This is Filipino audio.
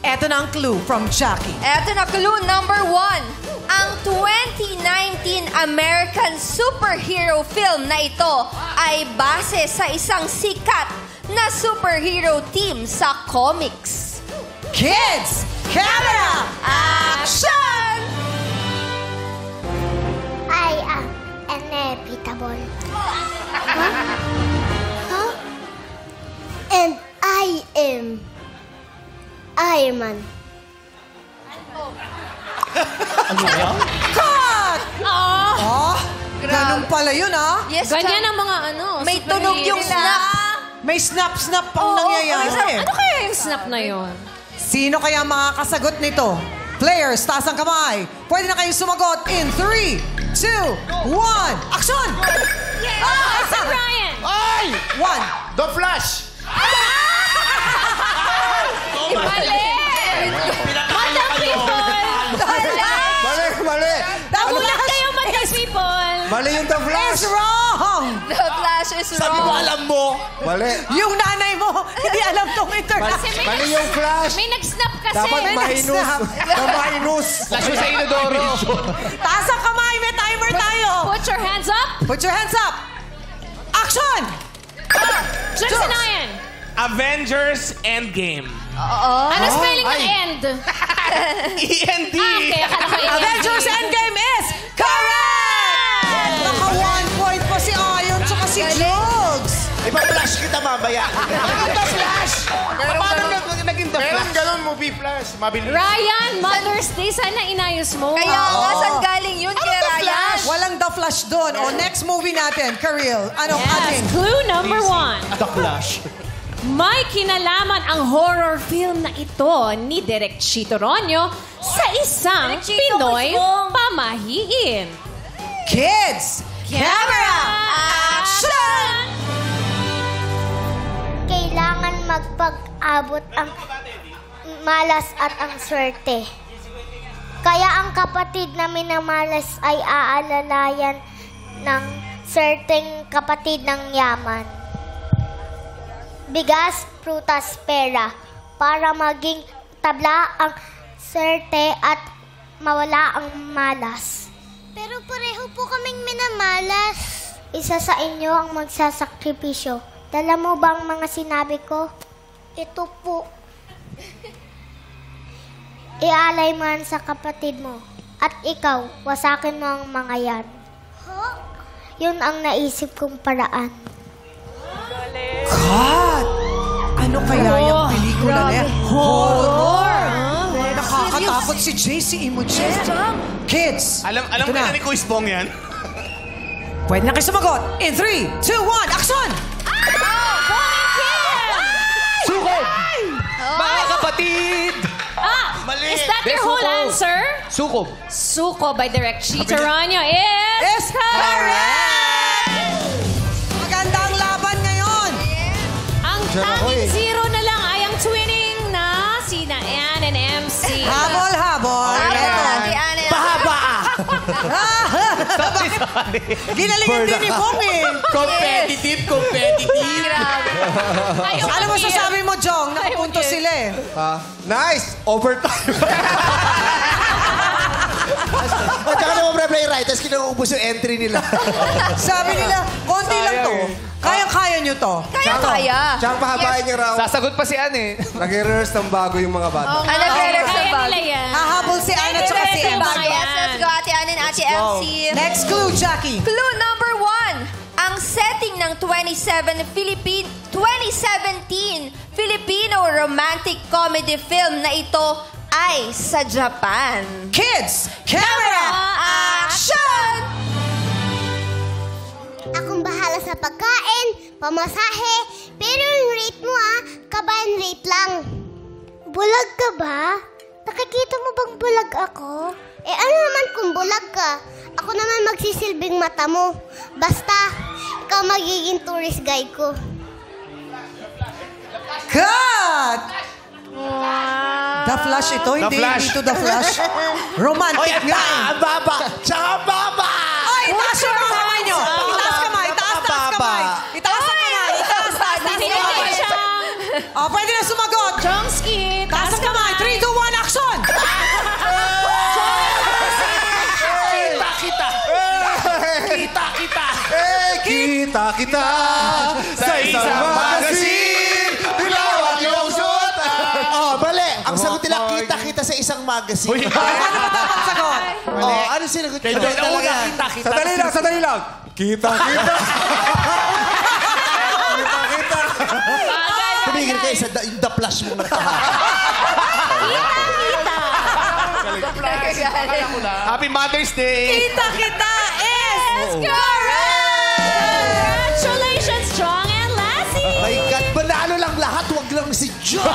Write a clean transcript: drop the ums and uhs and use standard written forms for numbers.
Eto na ang clue from Jackie. Eto na clue number 1. Ang 2019 American superhero film na ito ay base sa isang sikat na superhero team sa comics. Kids, camera, action! I am inevitable. Huh? And I am Iron Man. Cut! Ganun pala yun, Yes, Ganyan ang mga may tunog yung snap. May snap-snap pang nangyayari. Ano kaya yung snap na yun? Sino kaya makakasagot nito? Players, taas ang kamay. Pwede na kayong sumagot in 3, 2, 1, action! Si Brian! Ay! 1. The Flash! Mali! Madam People! Mali! Nagulat kayo, Madam People! Mali yung The Flash! It's wrong! The Flash is wrong. Sabi mo, alam mo! Mali! Yung nanay mo, hindi alam tong international. Mali yung Flash! May nag-snap kasi. Dapat mahinus! Mahinus! Flash mo sa Inodoro. Taas ang kamay, may timer tayo. Put your hands up. Put your hands up. Action! Jackson Ian. Avengers Endgame. Ano spelling ng end? E-N-D. Okay, akala ko end. Avengers Endgame is correct! Naka 1 point pa si Ayon tsaka si Jogs. Ipa-flash kita mamaya. The Flash! Paano naging The Meron Flash? ganun movie Flash. Mabilis. Ryan, Mother's Day, sana inayos mo. Kaya nga, saan galing yun kay Ryan? Walang The Flash doon. O, next movie natin, Karil. Anong Yes, ating? clue number 1. The Flash. May kinalaman ang horror film na ito ni Direk Chito Ronyo sa isang Direk Chito, Pinoy kusbong. pamahiin. Kids, camera, action! Kailangan magpag-abot ang malas at ang swerte. Kaya ang kapatid na minamalas ay aalalayan ng swerteng kapatid ng yaman. Bigas, prutas, pera para maging tabla ang swerte at mawala ang malas. Pero pareho po kaming minamalas. Isa sa inyo ang magsasakripisyo. Dala mo ba ang mga sinabi ko? Ito po. Ialay mo yan sa kapatid mo. At ikaw, wasakin mo ang mga yan. Yun ang naisip kong paraan. God! Ano kaya yung pelikula na yan? Horror! Nakakatakot si JC Imogen. Kids, Alam ito ko na ni Kuis Bong yan. Pwede na kayo sumagot. In 3, 2, 1, action! Sukob! Mga kapatid! Is that your whole answer? Sukob. Suko by Direk Chito Ronyo is correct! Magandang laban ngayon. Ang tanging zero na lang ay ang twinning na sina Ann and MC. Habol. Pahaba! Ginalingan din ni Bong eh. Competitive! Ano masasabi mo, Jong? Nakapunto sila eh. Nice! Overtime! At saka naman pre-play right, tapos kinuubos yung entry nila. Sabi nila, konti lang to. Kayang-kaya nyo to. Kaya. Tsaka pahabain niyo raw. Sasagot pa si Ann eh. Nag-rehearse ng bago yung mga bata. Nag-rehearse Kaya ng bago. nila yan. Hahabol si Anna at si Nag-rehearse ng MC. bago. Yes, let's go, Ate Ann and Ate MC. Next clue, Jackie. Clue number 1. Ang setting ng 2017 Filipino romantic comedy film na ito ay sa Japan. Kids, camera, action! Akong bahala sa pagkain, pamasahe, pero yung rate mo kabayan rate lang. Bulag ka ba? Nakikita mo bang bulag ako? Ano naman kung bulag ka? Ako naman magsisilbing mata mo. Basta, ikaw magiging tourist guide ko. Cut! The Flash ito, The hindi Flash. dito The Flash. Romantic nga. Ang baba! Tsaka baba! Ay, itaas yung mga kamay nyo. Itaas kamay, itaas kamay. Itaas ang kamay, itaas. Pwede na sumagot. Pwede na sumagot. Chomsky, Taas ang kamay, 3, 2, Kita kita sa isang magazine. Dilaw ang iyong suotan. Oh, mali. Ang sagot nila, kita-kita sa isang magazine. Sagot. Oh, ano sinagot nyo? Sandali lang. Kita kita. Tumigil kayo sa yung the flash mong nagtahan. Happy Mother's Day! Kita is correct! Congratulations, Strong and Lassie! My God, banalo lang lahat. Huwag lang si John.